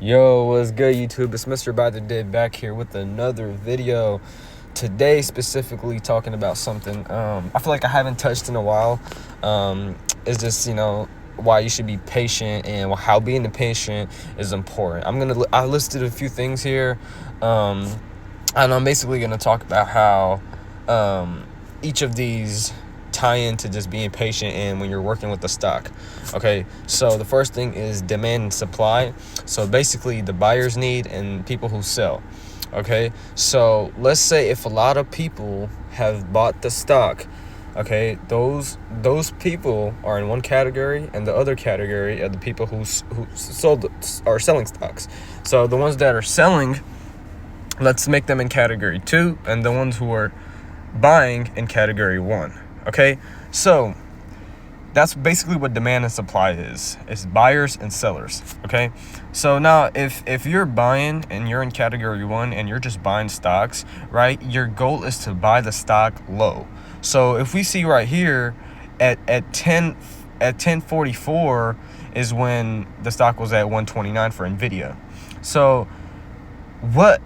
Yo, what's good, YouTube? It's Mr.BuyTheDip back here with another video. Today, specifically talking about something I feel like I haven't touched in a while. Is just why you should be patient and how being patient is important. I listed a few things here, and I'm basically gonna talk about how each of these tie into just being patient and when you're working with the stock. Okay, so the first thing is demand and supply. So basically the buyer's need and people who sell. Okay, so let's say if a lot of people have bought the stock, okay, those people are in one category, and the other category are the people who are selling stocks. So the ones that are selling, let's make them in category 2, and the ones who are buying in category 1. Okay, so that's basically what demand and supply is. It's buyers and sellers. Okay, so now if you're buying and you're in category 1 and you're just buying stocks, right, your goal is to buy the stock low. So if we see right here at 10:44 is when the stock was at 129 for Nvidia. So what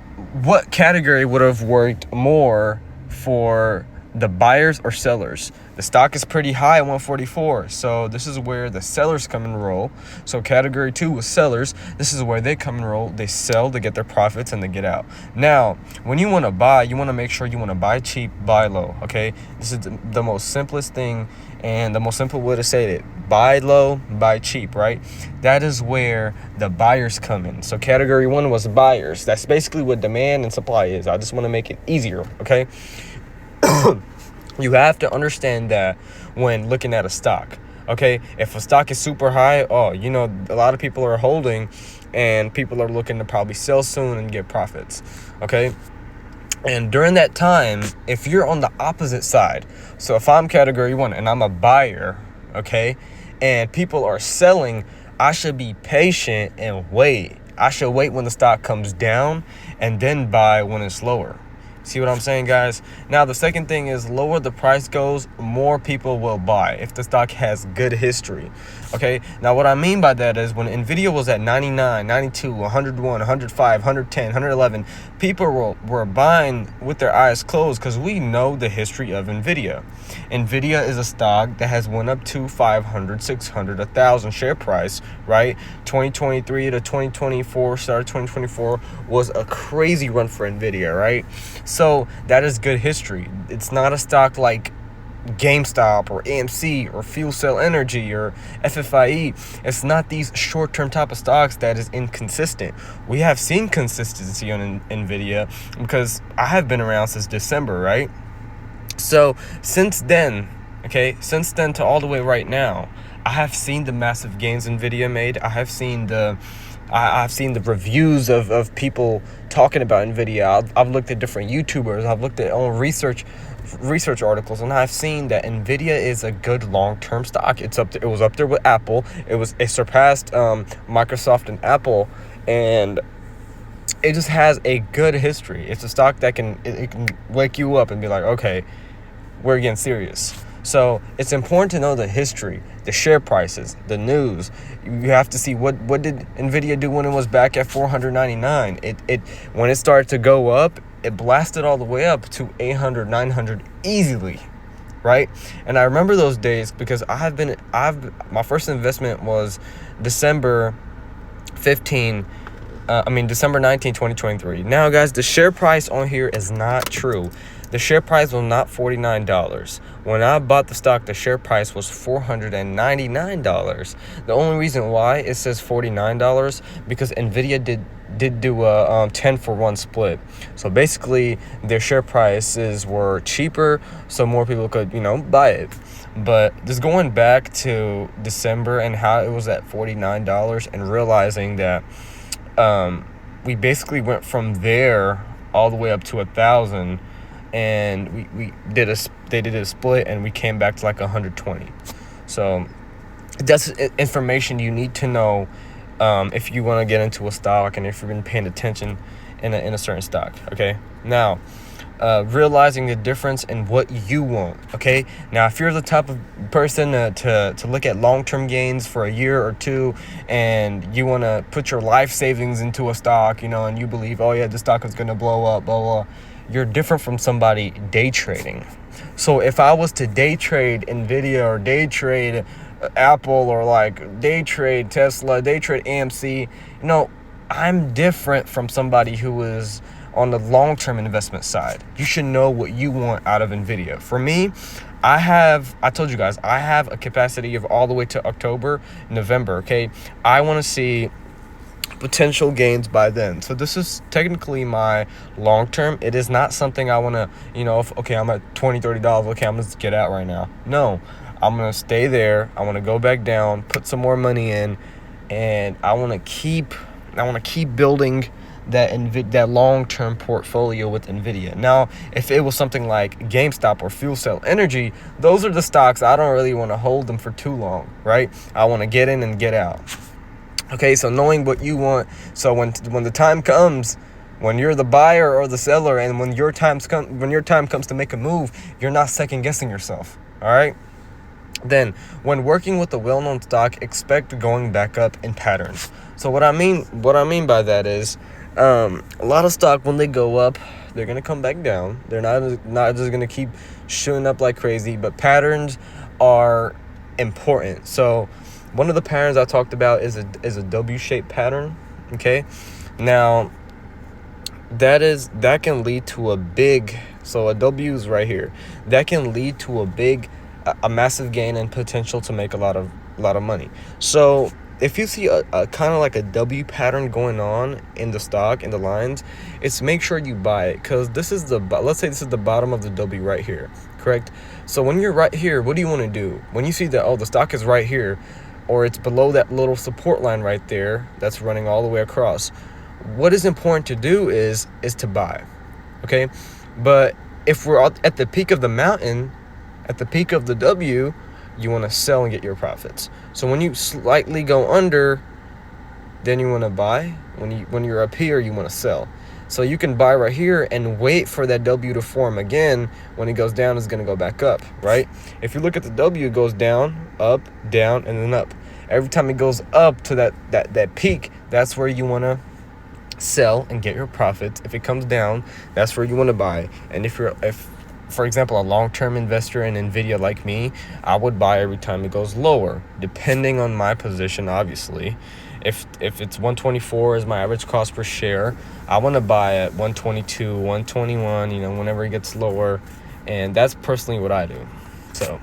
category would have worked more for the buyers or sellers? The stock is pretty high at 144, so this is where the sellers come and roll. So category 2 was sellers. This is where they come and roll. They sell to get their profits and they get out. Now when you want to buy, you want to make sure you want to buy cheap, buy low. Okay, this is the most simplest thing and the most simple way to say it. Buy low, buy cheap, right? That is where the buyers come in. So category 1 was buyers. That's basically what demand and supply is. I just want to make it easier. Okay, you have to understand that when looking at a stock. Okay, if a stock is super high, a lot of people are holding and people are looking to probably sell soon and get profits. Okay, and during that time, if you're on the opposite side, so if I'm category 1 and I'm a buyer, okay, and people are selling, I should be patient and wait. I should wait when the stock comes down and then buy when it's lower. See what I'm saying, guys? Now, the second thing is lower the price goes, more people will buy if the stock has good history. Okay, now what I mean by that is when Nvidia was at 99, 92, 101, 105, 110, 111, people were buying with their eyes closed because we know the history of Nvidia. Nvidia is a stock that has went up to 500, 600, 1,000 share price, right? 2023 to 2024, started 2024 was a crazy run for Nvidia, right? So that is good history. It's not a stock like GameStop or AMC or Fuel Cell Energy or FFIE. It's not these short-term type of stocks that is inconsistent. We have seen consistency on Nvidia because I have been around since December, right? So since then to all the way right now, I have seen the massive gains Nvidia made. I've seen the reviews of people talking about Nvidia. I've looked at different YouTubers. I've looked at own research articles, and I've seen that Nvidia is a good long-term stock. It was up there with Apple. It surpassed Microsoft and Apple, and it just has a good history. It's a stock that can wake you up and be like, okay, we're getting serious. So it's important to know the history, the share prices, the news. You have to see what did Nvidia do when it was back at 499. It when it started to go up, it blasted all the way up to 800, 900 easily, right? And I remember those days because my first investment was December 19, 2023. Now, guys, the share price on here is not true. The share price was not $49. When I bought the stock, the share price was $499. The only reason why it says $49 because Nvidia did do a 10-for-1 split. So basically, their share prices were cheaper, so more people could buy it. But just going back to December and how it was at $49 and realizing that we basically went from there all the way up to 1,000. And they did a split and we came back to like 120. So that's information you need to know if you want to get into a stock and if you've been paying attention in a certain stock. Okay, now realizing the difference in what you want. Okay, now if you're the type of person to look at long-term gains for a year or two, and you want to put your life savings into a stock, and you believe, oh yeah, the stock is going to blow up, blah blah, you're different from somebody day trading. So if I was to day trade Nvidia, or day trade Apple, or like day trade Tesla, day trade AMC, I'm different from somebody who is on the long-term investment side. You should know what you want out of Nvidia. For me, I told you guys, I have a capacity of all the way to October, November, okay? I want to see potential gains by then. So this is technically my long-term. It is not something I want to, okay, I'm at $20, $30, okay, I'm going to get out right now. No, I'm going to stay there. I want to go back down, put some more money in, and I want to keep building that long-term portfolio with Nvidia. Now, if it was something like GameStop or Fuel Cell Energy, those are the stocks I don't really want to hold them for too long, right? I want to get in and get out. Okay, so knowing what you want, so when the time comes, when you're the buyer or the seller, and when your time comes to make a move, you're not second guessing yourself. All right. Then, when working with a well-known stock, expect going back up in patterns. So what I mean by that is, a lot of stock, when they go up, they're gonna come back down. They're not just gonna keep shooting up like crazy. But patterns are important. So one of the patterns I talked about is a W-shaped pattern. Okay, now that can lead to a big. So a W is right here. That can lead to a massive gain and potential to make a lot of money. So if you see a kind of like a W pattern going on in the stock, in the lines, it's make sure you buy it, because let's say this is the bottom of the W right here, correct? So when you're right here, what do you want to do? When you see that, the stock is right here, or it's below that little support line right there that's running all the way across, what is important to do is to buy, okay? But if we're at the peak of the mountain, at the peak of the W, you want to sell and get your profits. So when you slightly go under, then you want to buy. When you're up here, you want to sell. So you can buy right here and wait for that W to form again. When it goes down, it's going to go back up, right? If you look at the W, it goes down, up, down, and then up. Every time it goes up to that peak, that's where you want to sell and get your profits. If it comes down, that's where you want to buy. And if for example, a long-term investor in Nvidia like me, I would buy every time it goes lower, depending on my position, obviously. If it's 124 is my average cost per share, I want to buy at 122, 121, whenever it gets lower. And that's personally what I do. So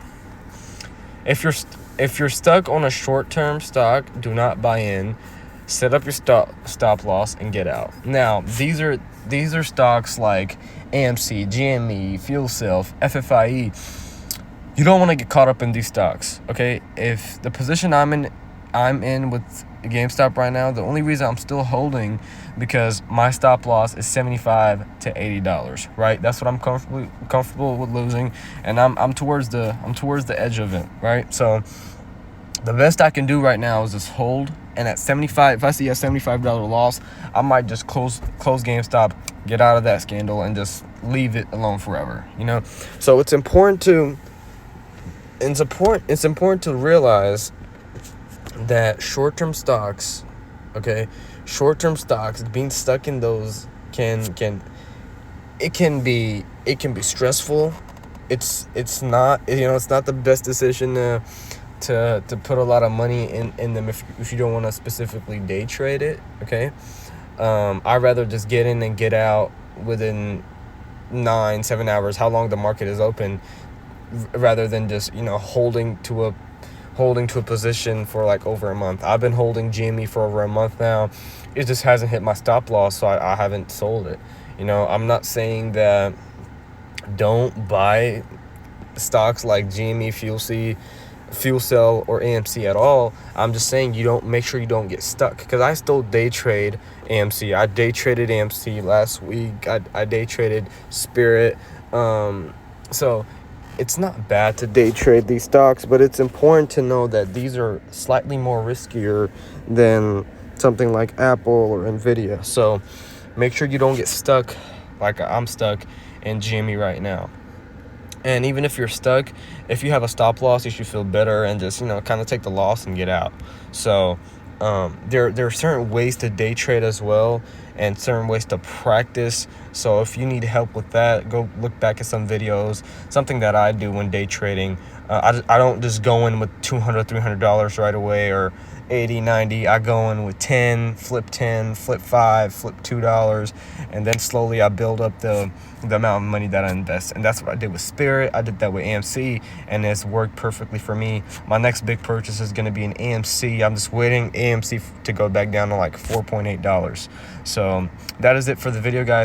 if you're stuck on a short-term stock, do not buy in. Set up your stop loss and get out. Now, these are stocks like AMC, GME, Fuel Cell, FFIE. You don't want to get caught up in these stocks, okay? If the position I'm in with GameStop right now, the only reason I'm still holding, because my stop loss is $75 to $80, right? That's what I'm comfortable with losing, and I'm towards the edge of it, right? So the best I can do right now is just hold. And at 75, if I see a $75 loss, I might just close GameStop, get out of that scandal, and just leave it alone forever. So it's important to realize that short-term stocks, being stuck in those can be stressful. It's not the best decision to put a lot of money in them if you don't want to specifically day trade it, okay? I'd rather just get in and get out within 9-7 hours, how long the market is open, rather than just holding to a position for like over a month. I've been holding GME for over a month now. It just hasn't hit my stop loss, so I haven't sold it. I'm not saying that don't buy stocks like GME, Fuel Cell, or AMC at all. I'm just saying make sure you don't get stuck, because I still day trade AMC. I day traded AMC last week. I day traded Spirit. So it's not bad to day trade these stocks, but it's important to know that these are slightly more riskier than something like Apple or Nvidia. So make sure you don't get stuck like I'm stuck in GME right now. And even if you're stuck, if you have a stop loss, you should feel better and just, kind of take the loss and get out. So there are certain ways to day trade as well, and certain ways to practice. So if you need help with that, go look back at some videos. Something that I do when day trading, I don't just go in with $200, $300 right away, or 80, 90. I go in with 10, flip 5, flip $2, and then slowly I build up the amount of money that I invest. And that's what I did with Spirit. I did that with AMC, and it's worked perfectly for me. My next big purchase is going to be an AMC. I'm just waiting AMC to go back down to like $4.8. So that is it for the video, guys.